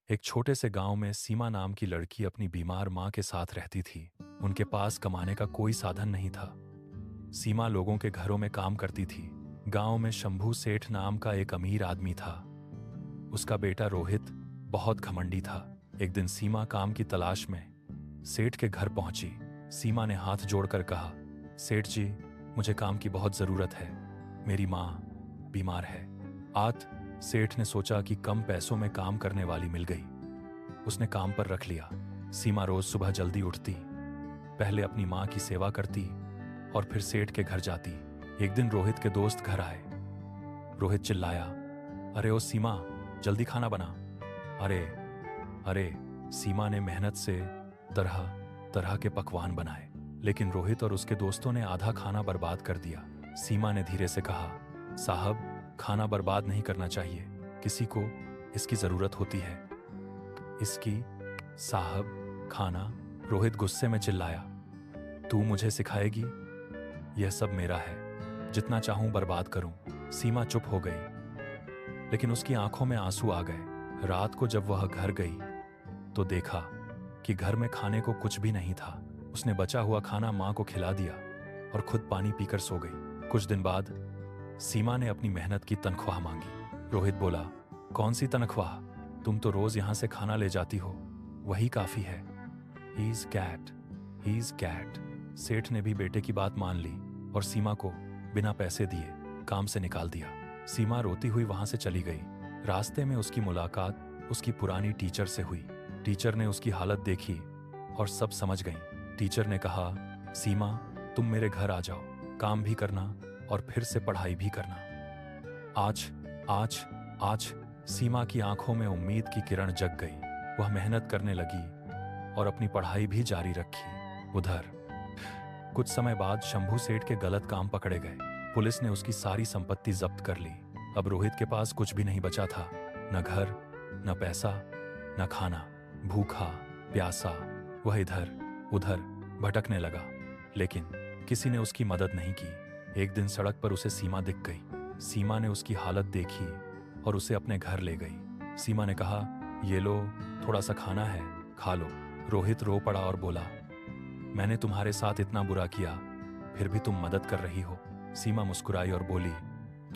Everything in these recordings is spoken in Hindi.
एक छोटे से गांव में सीमा नाम की लड़की अपनी बीमार मां के साथ रहती थी। उनके पास कमाने का कोई साधन नहीं था। सीमा लोगों के घरों में काम करती थी। गांव में शंभू सेठ नाम का एक अमीर आदमी था। उसका बेटा रोहित बहुत घमंडी था। एक दिन सीमा काम की तलाश में सेठ के घर पहुंची। सीमा ने हाथ जोड़कर कहा, सेठ जी, मुझे काम की बहुत जरूरत है। मेरी मां बीमार है। आज सेठ ने सोचा कि कम पैसों में काम करने वाली मिल गई। उसने काम पर रख लिया। सीमा रोज सुबह जल्दी उठती, पहले अपनी मां की सेवा करती और फिर सेठ के घर जाती। एक दिन रोहित के दोस्त घर आए। रोहित चिल्लाया, अरे ओ सीमा, जल्दी खाना बना। अरे अरे सीमा ने मेहनत से तरह तरह के पकवान बनाए, लेकिन रोहित और उसके दोस्तों ने आधा खाना बर्बाद कर दिया। सीमा ने धीरे से कहा, साहब, खाना बर्बाद नहीं करना चाहिए, किसी को इसकी जरूरत होती है। इसकी? साहब, खाना? रोहित गुस्से में चिल्लाया, तू मुझे सिखाएगी? यह सब मेरा है, जितना चाहूं बर्बाद करूं। सीमा चुप हो गई, लेकिन उसकी आंखों में आंसू आ गए। रात को जब वह घर गई तो देखा कि घर में खाने को कुछ भी नहीं था। उसने बचा हुआ खाना मां को खिला दिया और खुद पानी पीकर सो गई। कुछ दिन बाद सीमा ने अपनी मेहनत की तनख्वाह मांगी। रोहित बोला, कौन सी तनख्वाह? तुम तो रोज यहां से खाना ले जाती हो, वही काफी है। He is cat, he is cat. सेठ ने भी बेटे की बात मान ली और सीमा को बिना पैसे दिए काम से निकाल दिया। सीमा रोती हुई वहां से चली गई। रास्ते में उसकी मुलाकात उसकी पुरानी टीचर से हुई। टीचर ने उसकी हालत देखी और सब समझ गई। टीचर ने कहा, सीमा, तुम मेरे घर आ जाओ, काम भी करना और फिर से पढ़ाई भी करना। आज आज आज सीमा की आंखों में उम्मीद की किरण जग गई। वह मेहनत करने लगी और अपनी पढ़ाई भी जारी रखी। उधर कुछ समय बाद शंभू सेठ के गलत काम पकड़े गए। पुलिस ने उसकी सारी संपत्ति जब्त कर ली। अब रोहित के पास कुछ भी नहीं बचा था, न घर, न पैसा, न खाना। भूखा प्यासा वह इधर उधर भटकने लगा, लेकिन किसी ने उसकी मदद नहीं की। एक दिन सड़क पर उसे सीमा दिख गई। सीमा ने उसकी हालत देखी और उसे अपने घर ले गई। सीमा ने कहा, ये लो, थोड़ा सा खाना है, खा लो। रोहित रो पड़ा और बोला, मैंने तुम्हारे साथ इतना बुरा किया, फिर भी तुम मदद कर रही हो। सीमा मुस्कुराई और बोली,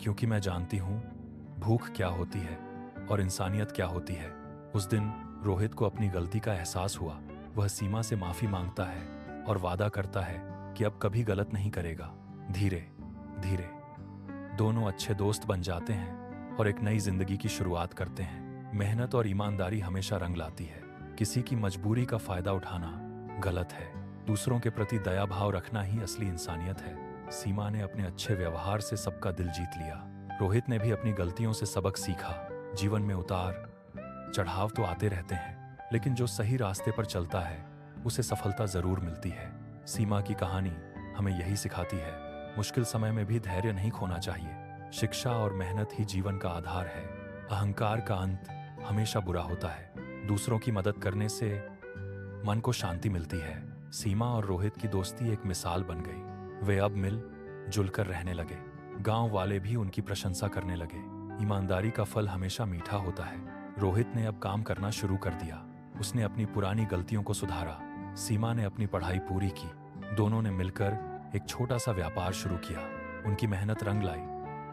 क्योंकि मैं जानती हूं भूख क्या होती है और इंसानियत क्या होती है। उस दिन रोहित को अपनी गलती का एहसास हुआ। वह सीमा से माफी मांगता है और वादा करता है कि अब कभी गलत नहीं करेगा। धीरे धीरे दोनों अच्छे दोस्त बन जाते हैं और एक नई जिंदगी की शुरुआत करते हैं। मेहनत और ईमानदारी हमेशा रंग लाती है। किसी की मजबूरी का फायदा उठाना गलत है। दूसरों के प्रति दया भाव रखना ही असली इंसानियत है। सीमा ने अपने अच्छे व्यवहार से सबका दिल जीत लिया। रोहित ने भी अपनी गलतियों से सबक सीखा। जीवन में उतार चढ़ाव तो आते रहते हैं, लेकिन जो सही रास्ते पर चलता है उसे सफलता जरूर मिलती है। सीमा की कहानी हमें यही सिखाती है, मुश्किल समय में भी धैर्य नहीं खोना चाहिए। शिक्षा और मेहनत ही जीवन का आधार है। अहंकार का अंत हमेशा बुरा होता है। दूसरों की मदद करने से मन को शांति मिलती है। सीमा और रोहित की दोस्ती एक मिसाल बन गई। वे अब मिल जुलकर रहने लगे। गांव वाले भी उनकी प्रशंसा करने लगे। ईमानदारी का फल हमेशा मीठा होता है। रोहित ने अब काम करना शुरू कर दिया। उसने अपनी पुरानी गलतियों को सुधारा। सीमा ने अपनी पढ़ाई पूरी की। दोनों ने मिलकर एक छोटा सा व्यापार शुरू किया। उनकी मेहनत रंग लाई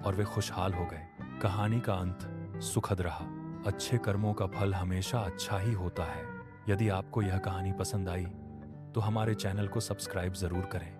और वे खुशहाल हो गए। कहानी का अंत सुखद रहा। अच्छे कर्मों का फल हमेशा अच्छा ही होता है। यदि आपको यह कहानी पसंद आई तो हमारे चैनल को सब्सक्राइब जरूर करें।